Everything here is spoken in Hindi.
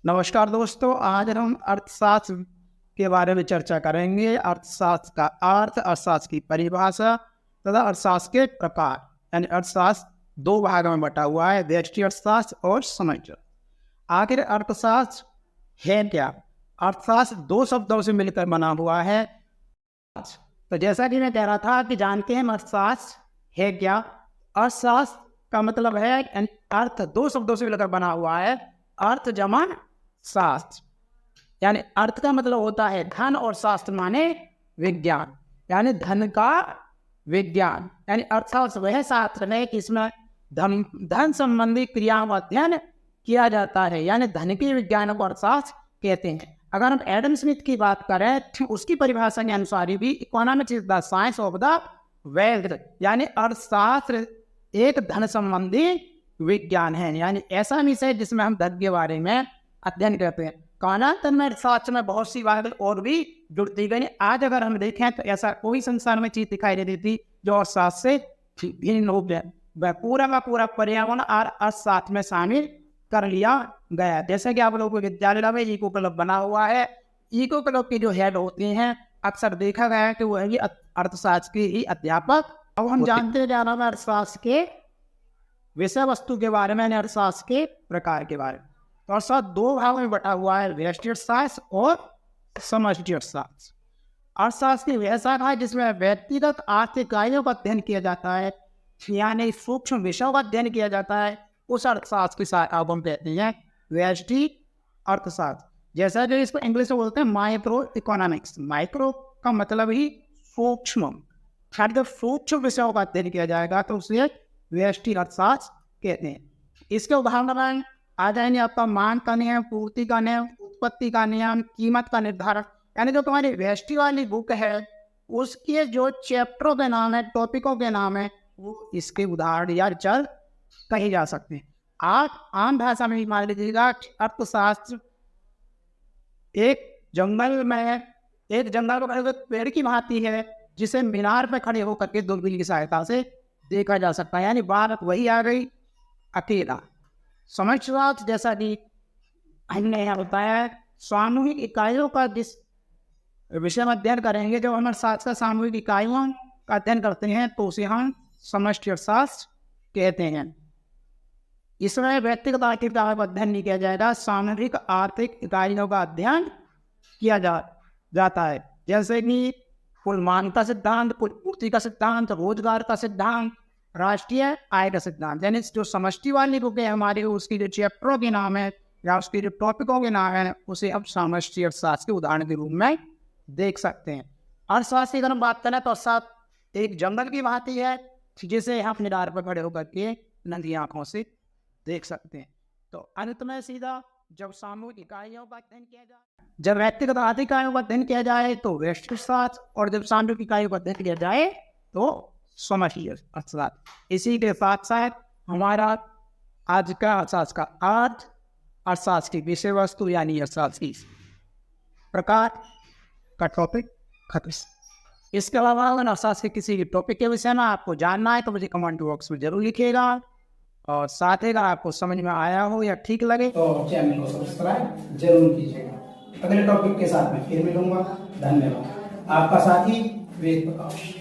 नमस्कार दोस्तों, आज हम अर्थशास्त्र के बारे में चर्चा करेंगे। अर्थशास्त्र का अर्थ, अर्थशास्त्र की परिभाषा तथा अर्थशास्त्र के प्रकार। यानी अर्थशास्त्र दो भागों में बटा हुआ है, व्यष्टि अर्थशास्त्र और समष्टि। आखिर अर्थशास्त्र है क्या? अर्थशास्त्र दो शब्दों से मिलकर बना हुआ है। तो जैसा कि मैं कह रहा था कि जानते हैं अर्थशास्त्र है क्या। अर्थशास्त्र का मतलब है अर्थ दो शब्दों से मिलकर बना हुआ है, अर्थ जमा शास्त्र। यानी अर्थ का मतलब होता है धन और शास्त्र माने विज्ञान, यानी धन का विज्ञान। यानी अर्थशास्त्र वह शास्त्र है कि इसमें धन संबंधी क्रियाओं का अध्ययन किया जाता है, यानी धन के विज्ञान को अर्थशास्त्र कहते हैं। अगर हम एडम स्मिथ की बात करें तो उसकी परिभाषा के अनुसार भी economics is the science of the wealth, यानी अर्थशास्त्र एक धन संबंधी विज्ञान है, यानी ऐसा विषय जिसमें हम धन के बारे में अध्ययन करते हैं। कालांतर में अर्थशास्त्र में बहुत सी बातें और भी जुड़ती गई। आज अगर हम देखें तो ऐसा कोई संसार में चीज दिखाई नहीं देती जो अर्थशास्त्र से भिन्न हो जाए। वह पूरा का पूरा पर्यावरण और अर्थशास्त्र में शामिल कर लिया गया। जैसे कि आप लोगों के विद्यालय में इको क्लब बना हुआ है। इको क्लब के जो हेड होते हैं अक्सर देखा गया है कि वह भी अर्थशास्त्र के ही अध्यापक। अब हम जानते जा रहे हैं अर्थशास्त्र के विषय वस्तु के बारे में, अर्थशास्त्र के प्रकार के बारे में। तो अर्थशास्त्र दो भागों में बटा हुआ है, व्यष्टि अर्थशास्त्र और समष्टि अर्थशास्त्र। अर्थशास्त्र की वह शाखा है जिसमें व्यक्तिगत आर्थिक इकाइयों का अध्ययन किया जाता है, यानी सूक्ष्म विषयों का अध्ययन किया जाता है। उस अर्थशास्त्र की शाखा को हम कहते हैं व्यष्टि अर्थशास्त्र। जैसा जो इसको इंग्लिश में बोलते हैं माइक्रो इकोनॉमिक्स। माइक्रो का मतलब ही सूक्ष्म, जब सूक्ष्म विषयों का अध्ययन किया जाएगा तो उसे व्यष्टि अर्थशास्त्र कहते हैं। इसके उदाहरण आ जाएंगे आपका मांग का नियम, पूर्ति का नियम, उत्पत्ति का नियम, कीमत का निर्धारण। यानी जो तुम्हारी व्यष्टि वाली बुक है उसके जो चैप्टरों के नाम है, टॉपिकों के नाम है, वो इसके उदाहरण या चल कहे जा सकते हैं। आप आम भाषा में मान लीजिएगा अर्थशास्त्र एक जंगल में पेड़ की भांति है जिसे मीनार पर खड़े होकर के दूरबीन की सहायता से देखा जा सकता है। यानी बात वही आ गई अकेला। समष्टि अर्थशास्त्र जैसा कि हमने यहाँ बताया, सामूहिक इकाइयों का जिस विषय में अध्ययन करेंगे, जब हम अर्थशास्त्र का सामूहिक इकाइयों का अध्ययन करते हैं तो उसे हम समष्टि अर्थशास्त्र कहते हैं। इसमें व्यक्तिगत आर्थिक इकाइयों का अध्ययन नहीं किया जाएगा, सामूहिक आर्थिक इकाइयों का अध्ययन किया जाता है। जैसे कि कुल मांग का सिद्धांत, कुल पूर्ति का सिद्धांत, रोजगार का सिद्धांत, राष्ट्रीय आय का सिद्धांत। यानी जो समष्टि वाली बुक है हमारी, उसकी जो चैप्टरों के नाम है या उसके जो टॉपिकों के नाम है उसे अब समष्टि अर्थशास्त्र के उदाहरण के रूप में देख सकते हैं। अर्थशास्त्र की अगर हम बात करें तो अर्थशास्त्र एक जंगल की भांति है जिसे हम मीनार पर खड़े होकर के नंगी आंखों से देख सकते हैं। तो अंत में सीधा जब सामूहिक इकाइयों का अध्ययन किया जाए, जब व्यक्तिगत आर्थिक इकाइयों का अध्ययन किया जाए तो व्यष्टि अर्थशास्त्र, और जब सामूहिक इकाइयों का अध्ययन किया जाए तो समष्टि अर्थशास्त्र। इसी के साथ साथ हमारा आज का अर्थशास्त्र का अर्थ, अर्थशास्त्र की विषय वस्तु यानी अर्थशास्त्र की प्रकार का टॉपिक खत्म। इसके अलावा अगर अर्थशास्त्र के किसी भी टॉपिक के विषय में आपको जानना है तो मुझे कमेंट बॉक्स में जरूर लिखिएगा, और साथ ही अगर आपको समझ में आया हो या ठीक लगे तो चैनल को सब्सक्राइब जरूर कीजिएगा। अगले टॉपिक के साथ में फिर मिलूंगा। धन्यवाद। आपका साथी वेद प्रकाश।